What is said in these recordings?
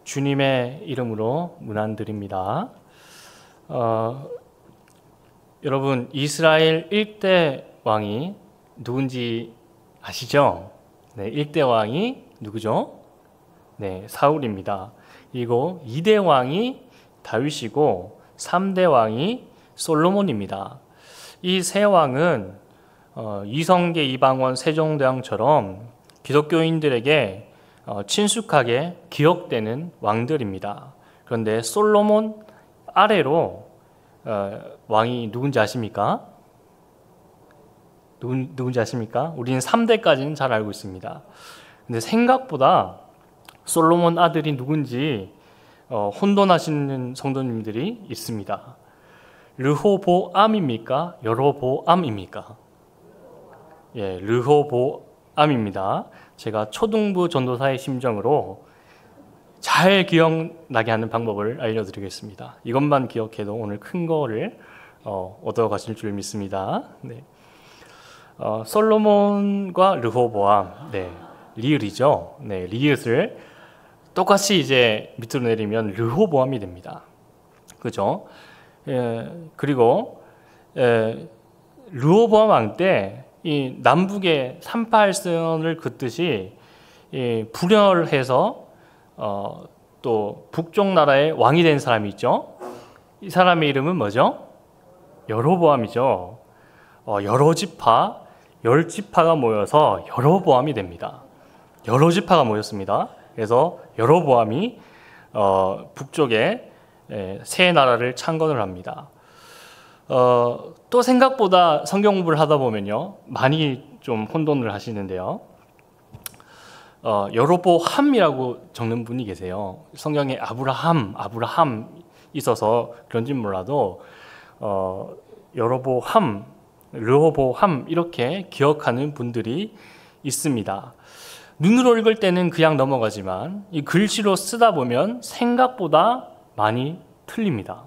주님의 이름으로 문안드립니다. 여러분, 이스라엘 1대 왕이 누군지 아시죠? 네, 1대 왕이 누구죠? 네, 사울입니다. 그리고 2대 왕이 다윗이고 3대 왕이 솔로몬입니다. 이 세 왕은 이성계, 이방원, 세종대왕처럼 기독교인들에게 친숙하게 기억되는 왕들입니다. 그런데 솔로몬 아래로 왕이 누군지 아십니까? 누군지 아십니까? 우리는 3대까지는 잘 알고 있습니다. 근데 생각보다 솔로몬 아들이 누군지 혼돈하시는 성도님들이 있습니다. 르호보암입니까? 여로보암입니까? 예, 르호보암입니다. 제가 초등부 전도사의 심정으로 잘 기억나게 하는 방법을 알려드리겠습니다. 이것만 기억해도 오늘 큰 거를 얻어가실 줄 믿습니다. 네. 솔로몬과 르호보암, 네, 리을이죠. 네, 리을을 똑같이 이제 밑으로 내리면 르호보암이 됩니다. 그죠? 그리고 르호보암 왕 때 이 남북의 38선을 긋듯이 분열해서 또 북쪽 나라의 왕이 된 사람이 있죠. 이 사람의 이름은 뭐죠? 여로보암이죠. 여러 지파, 10지파가 모여서 여로보암이 됩니다. 여러 지파가 모였습니다. 그래서 여로보암이 북쪽에 세 나라를 창건을 합니다. 또 생각보다 성경 공부를 하다 보면요, 많이 좀 혼돈을 하시는데요. 여로보함이라고 적는 분이 계세요. 성경에 아브라함 있어서 그런지는 몰라도 여로보함, 르호보함 이렇게 기억하는 분들이 있습니다. 눈으로 읽을 때는 그냥 넘어가지만 이 글씨로 쓰다 보면 생각보다 많이 틀립니다.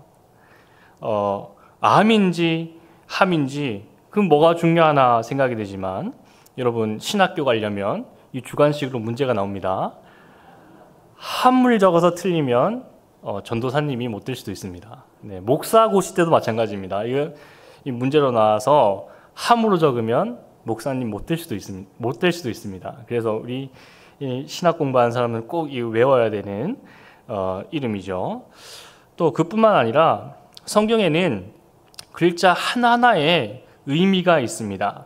암인지 함인지 그럼 뭐가 중요하나 생각이 되지만 여러분, 신학교 가려면 이 주관식으로 문제가 나옵니다. 함을 적어서 틀리면 전도사님이 못 될 수도 있습니다. 네, 목사 고시 때도 마찬가지입니다. 이 문제로 나와서 함으로 적으면 목사님 못 될 수도 있습니다. 그래서 우리 신학 공부하는 사람은 꼭 외워야 되는 이름이죠. 또 그뿐만 아니라 성경에는 글자 하나하나에 의미가 있습니다.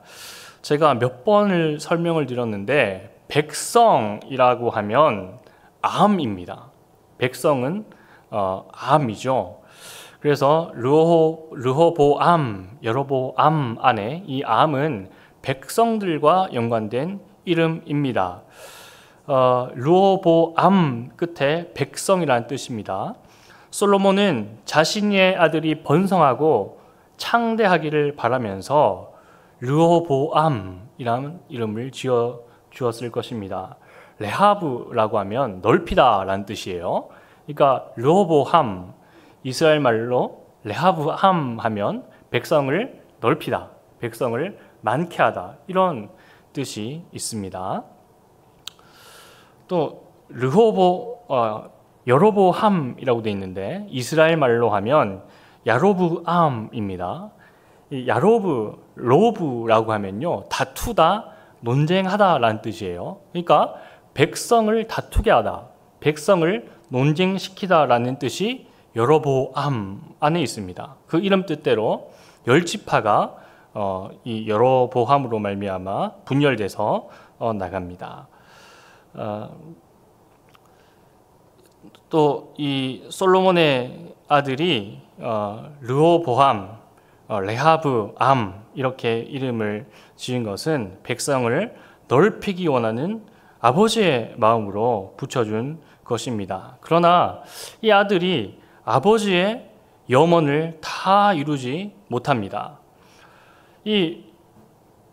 제가 몇 번을 설명을 드렸는데 백성이라고 하면 암입니다. 백성은 암이죠. 그래서 르호보암, 여로보암 안에 이 암은 백성들과 연관된 이름입니다. 르호보암 끝에 백성이라는 뜻입니다. 솔로몬은 자신의 아들이 번성하고 창대하기를 바라면서 르호보암이라는 이름을 지어 주었을 것입니다. 레하브라고 하면 넓히다라는 뜻이에요. 그러니까 르호보암, 이스라엘 말로 레하브함 하면 백성을 넓히다, 백성을 많게 하다, 이런 뜻이 있습니다. 또 여로보함이라고 되어 있는데 이스라엘 말로 하면 야로브암입니다. 이 로브라고 하면요, 다투다, 논쟁하다라는 뜻이에요. 그러니까 백성을 다투게 하다, 백성을 논쟁시키다라는 뜻이 여로보암 안에 있습니다. 그 이름 뜻대로 10지파가 이 여로보암으로 말미암아 분열돼서 나갑니다. 또 이 솔로몬의 아들이 르호보암, 레하브암 이렇게 이름을 지은 것은 백성을 넓히기 원하는 아버지의 마음으로 붙여준 것입니다. 그러나 이 아들이 아버지의 염원을 다 이루지 못합니다. 이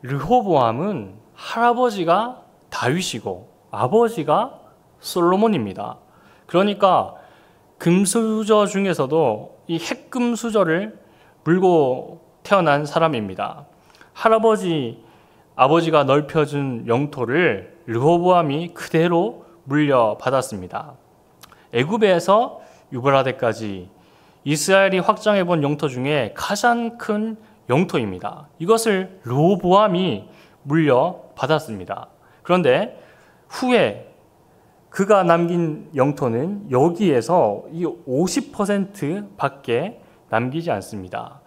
르호보암은 할아버지가 다윗이고 아버지가 솔로몬입니다. 그러니까 금수저 중에서도 이 핵금수저를 물고 태어난 사람입니다. 아버지가 넓혀준 영토를 르호보암이 그대로 물려받았습니다. 애굽에서 유브라데까지 이스라엘이 확장해 본 영토 중에 가장 큰 영토입니다. 이것을 르호보암이 물려받았습니다. 그런데 후에 그가 남긴 영토는 여기에서 이 50%밖에 남기지 않습니다.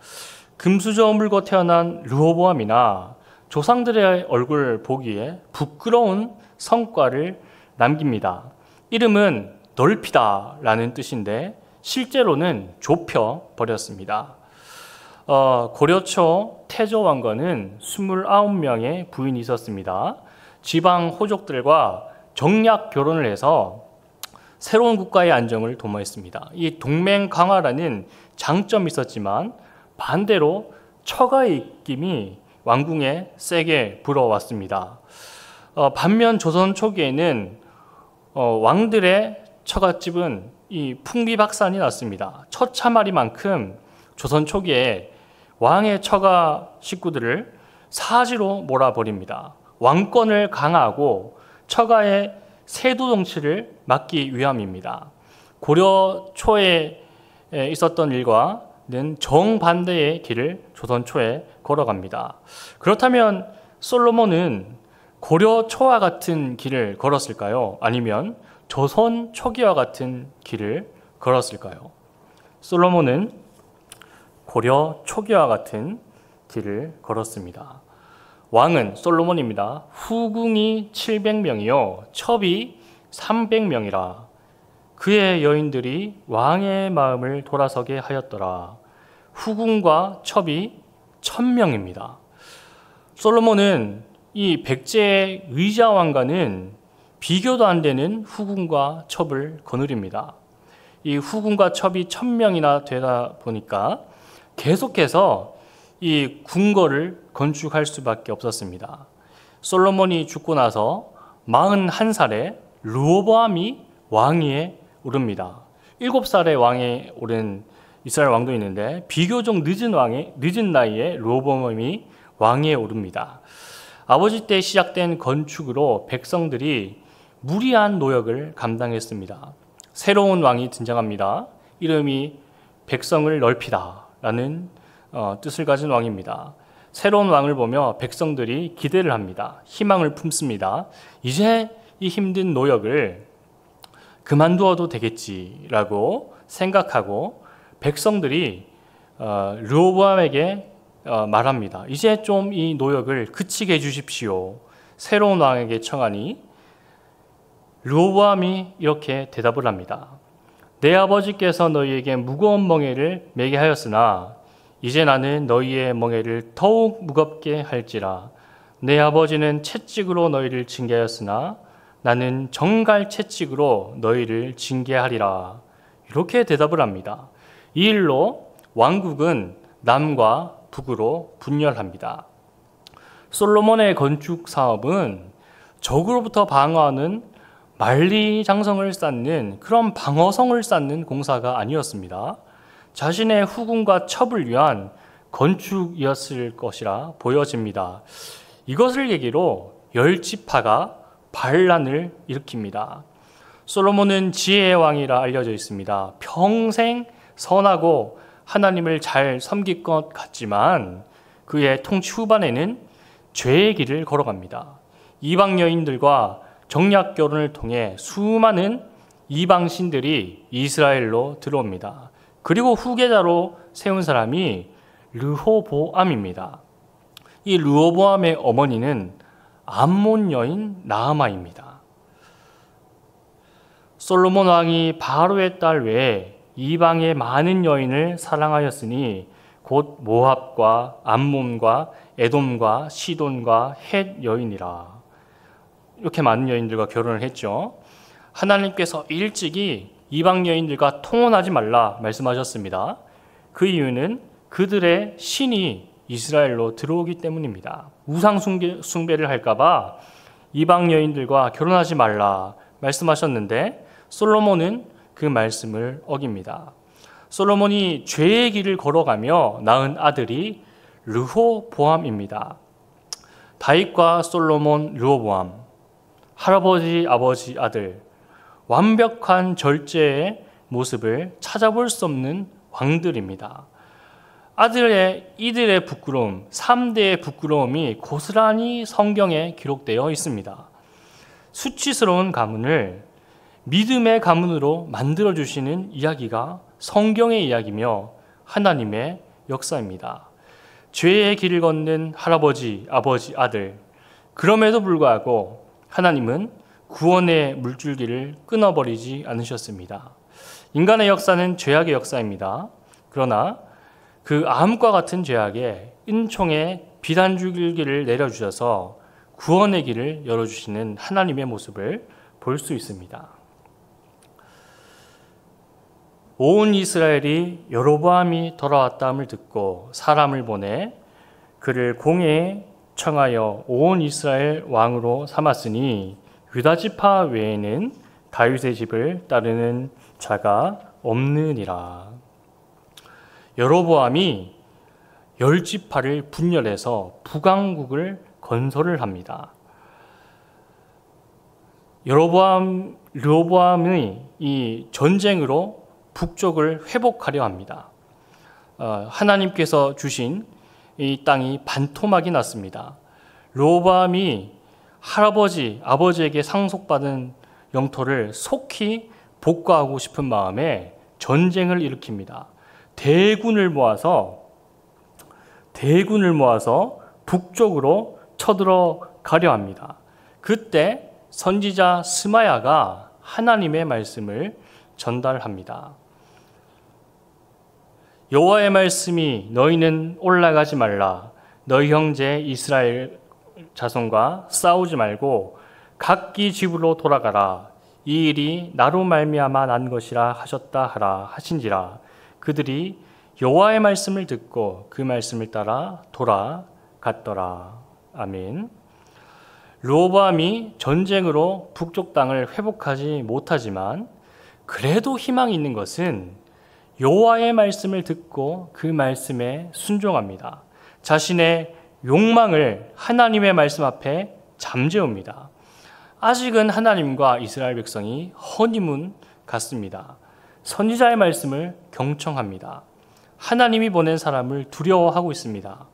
금수저 물고 태어난 르호보암이나 조상들의 얼굴 보기에 부끄러운 성과를 남깁니다. 이름은 넓히다 라는 뜻인데 실제로는 좁혀 버렸습니다. 고려초 태조 왕건은 29명의 부인이 있었습니다. 지방 호족들과 정략 결혼을 해서 새로운 국가의 안정을 도모했습니다. 이 동맹 강화라는 장점이 있었지만 반대로 처가의 입김이 왕궁에 세게 불어왔습니다. 반면 조선 초기에는 왕들의 처갓집은 이 풍비박산이 났습니다. 처참하리만큼 조선 초기에 왕의 처가 식구들을 사지로 몰아버립니다. 왕권을 강화하고 처가의 세도 정치를 막기 위함입니다. 고려 초에 있었던 일과는 정반대의 길을 조선 초에 걸어갑니다. 그렇다면 솔로몬은 고려 초와 같은 길을 걸었을까요? 아니면 조선 초기와 같은 길을 걸었을까요? 솔로몬은 고려 초기와 같은 길을 걸었습니다. 왕은 솔로몬입니다. 후궁이 700명이요 첩이 300명이라. 그의 여인들이 왕의 마음을 돌아서게 하였더라. 후궁과 첩이 1000명입니다. 솔로몬은 이 백제의 의자왕과는 비교도 안 되는 후궁과 첩을 거느립니다. 이 후궁과 첩이 1000명이나 되다 보니까 계속해서 이 궁궐을 건축할 수밖에 없었습니다. 솔로몬이 죽고 나서 41살에 르호보암이 왕위에 오릅니다. 7살에 왕에 오른 이스라엘 왕도 있는데 비교적 늦은 나이에 르호보암이 왕위에 오릅니다. 아버지 때 시작된 건축으로 백성들이 무리한 노역을 감당했습니다. 새로운 왕이 등장합니다. 이름이 백성을 넓히다 라는 뜻을 가진 왕입니다. 새로운 왕을 보며 백성들이 기대를 합니다. 희망을 품습니다. 이제 이 힘든 노역을 그만두어도 되겠지라고 생각하고 백성들이 르호보암에게 말합니다. 이제 좀 이 노역을 그치게 해주십시오. 새로운 왕에게 청하니 르호보암이 이렇게 대답을 합니다. 내 아버지께서 너희에게 무거운 멍에를 매게 하였으나 이제 나는 너희의 멍에를 더욱 무겁게 할지라. 내 아버지는 채찍으로 너희를 징계하였으나 나는 정갈 채찍으로 너희를 징계하리라. 이렇게 대답을 합니다. 이 일로 왕국은 남과 북으로 분열합니다. 솔로몬의 건축 사업은 적으로부터 방어하는 만리장성을 쌓는 그런 방어성을 쌓는 공사가 아니었습니다. 자신의 후궁과 첩을 위한 건축이었을 것이라 보여집니다. 이것을 계기로 열지파가 반란을 일으킵니다. 솔로몬은 지혜의 왕이라 알려져 있습니다. 평생 선하고 하나님을 잘 섬길 것 같지만 그의 통치 후반에는 죄의 길을 걸어갑니다. 이방 여인들과 정략 결혼을 통해 수많은 이방 신들이 이스라엘로 들어옵니다. 그리고 후계자로 세운 사람이 르호보암입니다. 이 르호보암의 어머니는 암몬 여인 나아마입니다. 솔로몬 왕이 바로의 딸 외에 이방의 많은 여인을 사랑하였으니 곧 모압과 암몬과 에돔과 시돈과 헷 여인이라. 이렇게 많은 여인들과 결혼을 했죠. 하나님께서 일찍이 이방 여인들과 통혼하지 말라 말씀하셨습니다. 그 이유는 그들의 신이 이스라엘로 들어오기 때문입니다. 우상 숭배를 할까봐 이방 여인들과 결혼하지 말라 말씀하셨는데 솔로몬은 그 말씀을 어깁니다. 솔로몬이 죄의 길을 걸어가며 낳은 아들이 르호보암입니다. 다윗과 솔로몬, 르호보암, 할아버지, 아버지, 아들. 완벽한 절제의 모습을 찾아볼 수 없는 왕들입니다. 이들의 부끄러움, 3대의 부끄러움이 고스란히 성경에 기록되어 있습니다. 수치스러운 가문을 믿음의 가문으로 만들어주시는 이야기가 성경의 이야기며 하나님의 역사입니다. 죄의 길을 걷는 할아버지, 아버지, 아들. 그럼에도 불구하고 하나님은 구원의 물줄기를 끊어버리지 않으셨습니다. 인간의 역사는 죄악의 역사입니다. 그러나 그 암과 같은 죄악에 은총의 비단줄기를 내려주셔서 구원의 길을 열어주시는 하나님의 모습을 볼 수 있습니다. 온 이스라엘이 여로보암이 돌아왔다함을 듣고 사람을 보내 그를 공회에 청하여 온 이스라엘 왕으로 삼았으니 유다 지파 외에는 다윗의 집을 따르는 자가 없느니라. 여로보암이 10지파를 분열해서 북왕국을 건설을 합니다. 르호보암의 이 전쟁으로 북쪽을 회복하려 합니다. 하나님께서 주신 이 땅이 반토막이 났습니다. 르호보암이 할아버지, 아버지에게 상속받은 영토를 속히 복구하고 싶은 마음에 전쟁을 일으킵니다. 대군을 모아서 북쪽으로 쳐들어가려 합니다. 그때 선지자 스마야가 하나님의 말씀을 전달합니다. 여호와의 말씀이 너희는 올라가지 말라. 너희 형제 이스라엘 자손과 싸우지 말고 각기 집으로 돌아가라. 이 일이 나로 말미암아 난 것이라 하셨다 하라 하신지라. 그들이 여호와의 말씀을 듣고 그 말씀을 따라 돌아갔더라. 아멘. 르호보암이 전쟁으로 북쪽 땅을 회복하지 못하지만 그래도 희망이 있는 것은 여호와의 말씀을 듣고 그 말씀에 순종합니다. 자신의 욕망을 하나님의 말씀 앞에 잠재웁니다. 아직은 하나님과 이스라엘 백성이 허니문 같습니다. 선지자의 말씀을 경청합니다. 하나님이 보낸 사람을 두려워하고 있습니다.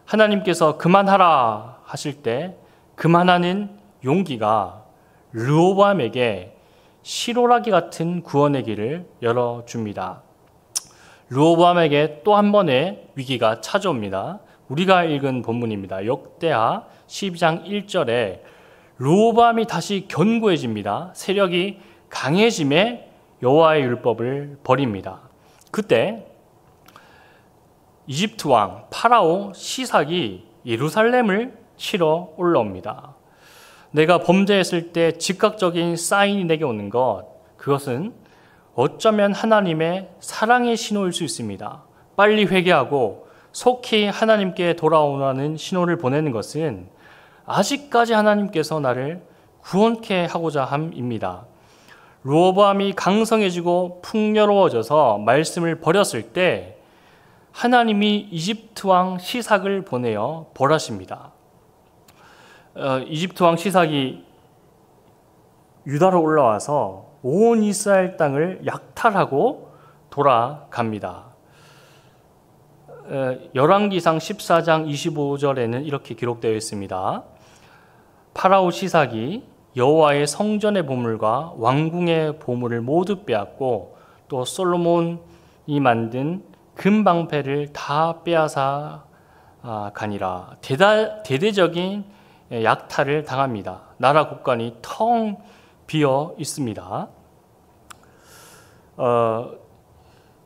하나님께서 그만하라 하실 때 그만하는 용기가 르호보암에게 시로라기 같은 구원의 길을 열어줍니다. 르호보암에게 또 한 번의 위기가 찾아옵니다. 우리가 읽은 본문입니다. 역대하 12장 1절에 르호보암이 다시 견고해집니다. 세력이 강해짐에 여호와의 율법을 버립니다. 그때 이집트 왕 파라오 시삭이 예루살렘을 치러 올라옵니다. 내가 범죄했을 때 즉각적인 사인이 내게 오는 것, 그것은 어쩌면 하나님의 사랑의 신호일 수 있습니다. 빨리 회개하고 속히 하나님께 돌아오라는 신호를 보내는 것은 아직까지 하나님께서 나를 구원케 하고자 함입니다. 르호보암이 강성해지고 풍요로워져서 말씀을 버렸을 때 하나님이 이집트 왕 시삭을 보내어 벌하십니다. 이집트 왕 시삭이 유다로 올라와서 온 이스라엘 땅을 약탈하고 돌아갑니다. 열왕기상 14장 25절에는 이렇게 기록되어 있습니다. 파라오 시삭이 여호와의 성전의 보물과 왕궁의 보물을 모두 빼앗고 또 솔로몬이 만든 금방패를 다 빼앗아 가니라. 대대적인 약탈을 당합니다. 나라 곳간이 텅 비어 있습니다.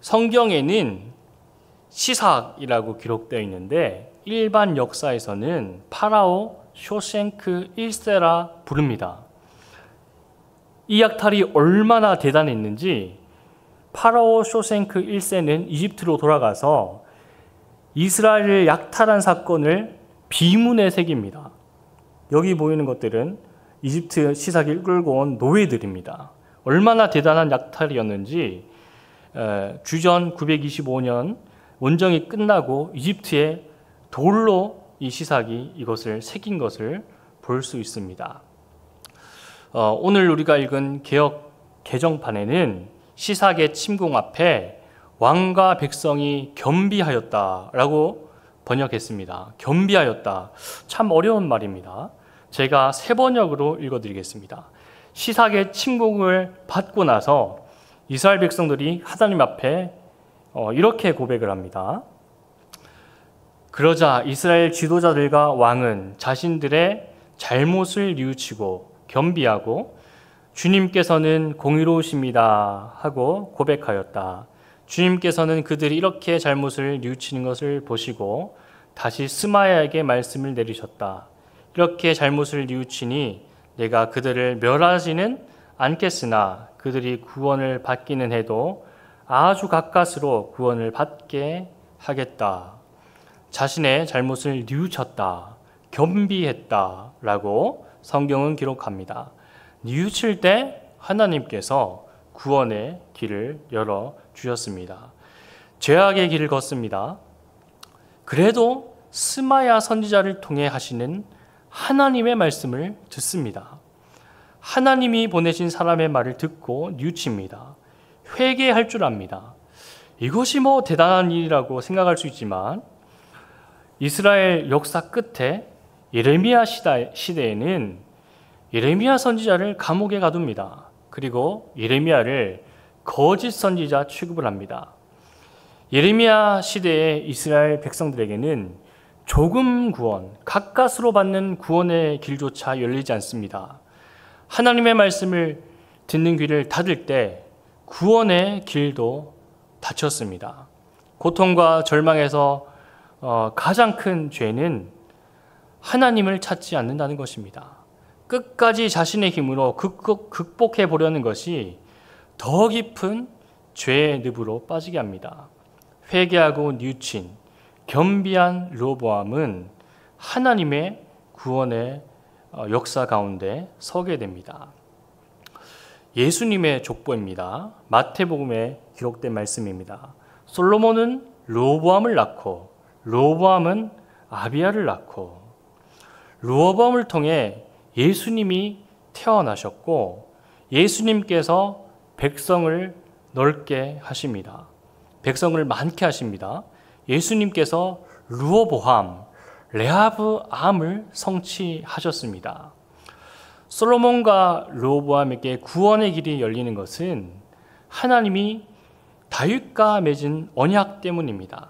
성경에는 시삭이라고 기록되어 있는데 일반 역사에서는 파라오 쇼생크 1세라 부릅니다. 이 약탈이 얼마나 대단했는지 파라오 쇼생크 1세는 이집트로 돌아가서 이스라엘을 약탈한 사건을 비문에 새깁니다. 여기 보이는 것들은 이집트 시삭이 끌고 온 노예들입니다. 얼마나 대단한 약탈이었는지 주전 925년 원정이 끝나고 이집트에 돌로 이 시삭이 이것을 새긴 것을 볼 수 있습니다. 오늘 우리가 읽은 개역 개정판에는 시삭의 침공 앞에 왕과 백성이 겸비하였다라고 번역했습니다. 겸비하였다. 참 어려운 말입니다. 제가 새 번역으로 읽어드리겠습니다. 시삭의 침공을 받고 나서 이스라엘 백성들이 하나님 앞에 이렇게 고백을 합니다. 그러자 이스라엘 지도자들과 왕은 자신들의 잘못을 뉘우치고 겸비하고 주님께서는 공의로우십니다 하고 고백하였다. 주님께서는 그들이 이렇게 잘못을 뉘우치는 것을 보시고 다시 스마야에게 말씀을 내리셨다. 이렇게 잘못을 뉘우치니 내가 그들을 멸하지는 않겠으나 그들이 구원을 받기는 해도 아주 가까스로 구원을 받게 하겠다. 자신의 잘못을 뉘우쳤다. 겸비했다 라고 성경은 기록합니다. 뉘우칠 때 하나님께서 구원의 길을 열어주셨습니다. 죄악의 길을 걷습니다. 그래도 스마야 선지자를 통해 하시는 하나님의 말씀을 듣습니다. 하나님이 보내신 사람의 말을 듣고 뉘우칩니다. 회개할 줄 압니다. 이것이 대단한 일이라고 생각할 수 있지만 이스라엘 역사 끝에 예레미야 시대에는 예레미야 선지자를 감옥에 가둡니다. 그리고 예레미야를 거짓 선지자 취급을 합니다. 예레미야 시대의 이스라엘 백성들에게는 조금 구원, 가까스로 받는 구원의 길조차 열리지 않습니다. 하나님의 말씀을 듣는 귀를 닫을 때 구원의 길도 닫혔습니다. 고통과 절망에서 가장 큰 죄는 하나님을 찾지 않는다는 것입니다. 끝까지 자신의 힘으로 극복해 보려는 것이 더 깊은 죄의 늪으로 빠지게 합니다. 회개하고 뉘우친 겸비한 르호보암은 하나님의 구원의 역사 가운데 서게 됩니다. 예수님의 족보입니다. 마태복음에 기록된 말씀입니다. 솔로몬은 르호보암을 낳고 르호보암은 아비야를 낳고 르호보암을 통해 예수님이 태어나셨고 예수님께서 백성을 넓게 하십니다. 백성을 많게 하십니다. 예수님께서 르호보암, 레하브암을 성취하셨습니다. 솔로몬과 르호보암에게 구원의 길이 열리는 것은 하나님이 다윗과 맺은 언약 때문입니다.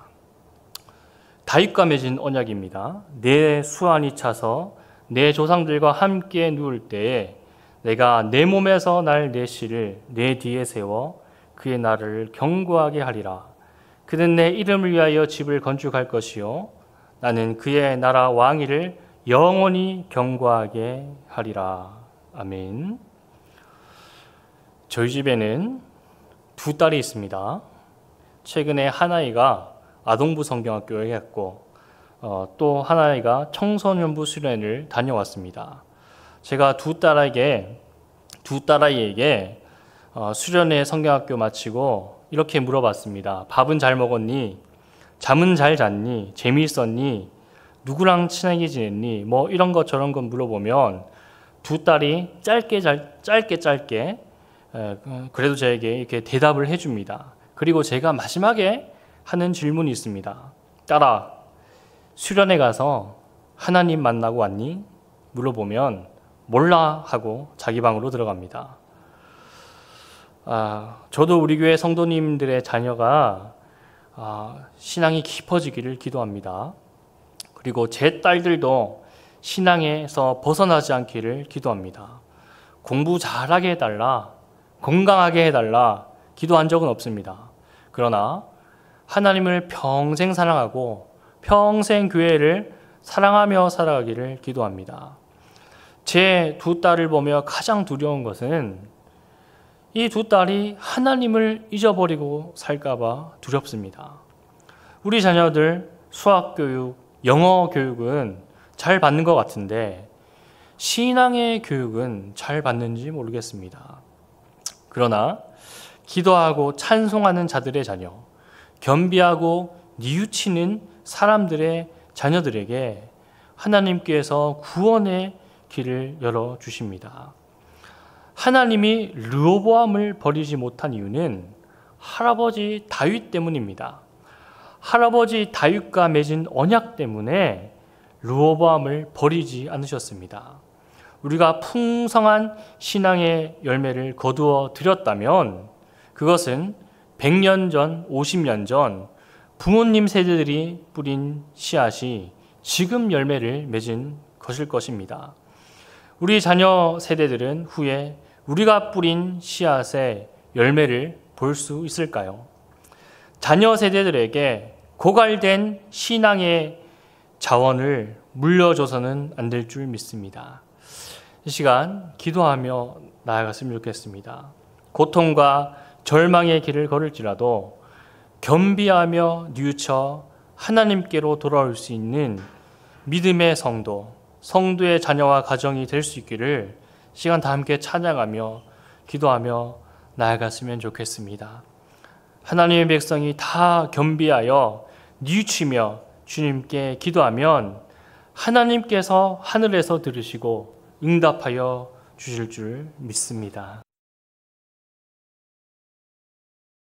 다윗과 맺은 언약입니다. 내 수완이 차서 내 조상들과 함께 누울 때에 내가 내 몸에서 날 내시를 내 뒤에 세워 그의 나라를 견고하게 하리라. 그는 내 이름을 위하여 집을 건축할 것이요 나는 그의 나라 왕위를 영원히 견고하게 하리라. 아멘. 저희 집에는 두 딸이 있습니다. 최근에 하나이가 아동부 성경학교에 갔고 또 하나이가 청소년부 수련회를 다녀왔습니다. 제가 두 딸아이에게 수련회 성경학교 마치고 이렇게 물어봤습니다. 밥은 잘 먹었니? 잠은 잘 잤니? 재미있었니? 누구랑 친하게 지냈니? 이런 것 저런 것 물어보면 두 딸이 짧게 그래도 저에게 이렇게 대답을 해줍니다. 그리고 제가 마지막에 하는 질문이 있습니다. 딸아, 수련회 가서 하나님 만나고 왔니? 물어보면 몰라 하고 자기 방으로 들어갑니다. 저도 우리 교회 성도님들의 자녀가 신앙이 깊어지기를 기도합니다. 그리고 제 딸들도 신앙에서 벗어나지 않기를 기도합니다. 공부 잘하게 해달라, 건강하게 해달라 기도한 적은 없습니다. 그러나 하나님을 평생 사랑하고 평생 교회를 사랑하며 살아가기를 기도합니다. 제 두 딸을 보며 가장 두려운 것은 이 두 딸이 하나님을 잊어버리고 살까봐 두렵습니다. 우리 자녀들 수학교육, 영어 교육은 잘 받는 것 같은데 신앙의 교육은 잘 받는지 모르겠습니다. 그러나 기도하고 찬송하는 자들의 자녀, 겸비하고 뉘우치는 사람들의 자녀들에게 하나님께서 구원의 길을 열어주십니다. 하나님이 르호보암을 버리지 못한 이유는 할아버지 다윗 때문입니다. 할아버지 다윗과 맺은 언약 때문에 르호보암을 버리지 않으셨습니다. 우리가 풍성한 신앙의 열매를 거두어 드렸다면 그것은 100년 전, 50년 전 부모님 세대들이 뿌린 씨앗이 지금 열매를 맺은 것일 것입니다. 우리 자녀 세대들은 후에 우리가 뿌린 씨앗의 열매를 볼 수 있을까요? 자녀 세대들에게 고갈된 신앙의 자원을 물려줘서는 안 될 줄 믿습니다. 이 시간 기도하며 나아갔으면 좋겠습니다. 고통과 절망의 길을 걸을지라도 겸비하며 뉘우쳐 하나님께로 돌아올 수 있는 믿음의 성도의 자녀와 가정이 될 수 있기를 시간 다 함께 찬양하며 기도하며 나아갔으면 좋겠습니다. 하나님의 백성이 다 겸비하여 뉘우치며 주님께 기도하면 하나님께서 하늘에서 들으시고 응답하여 주실 줄 믿습니다.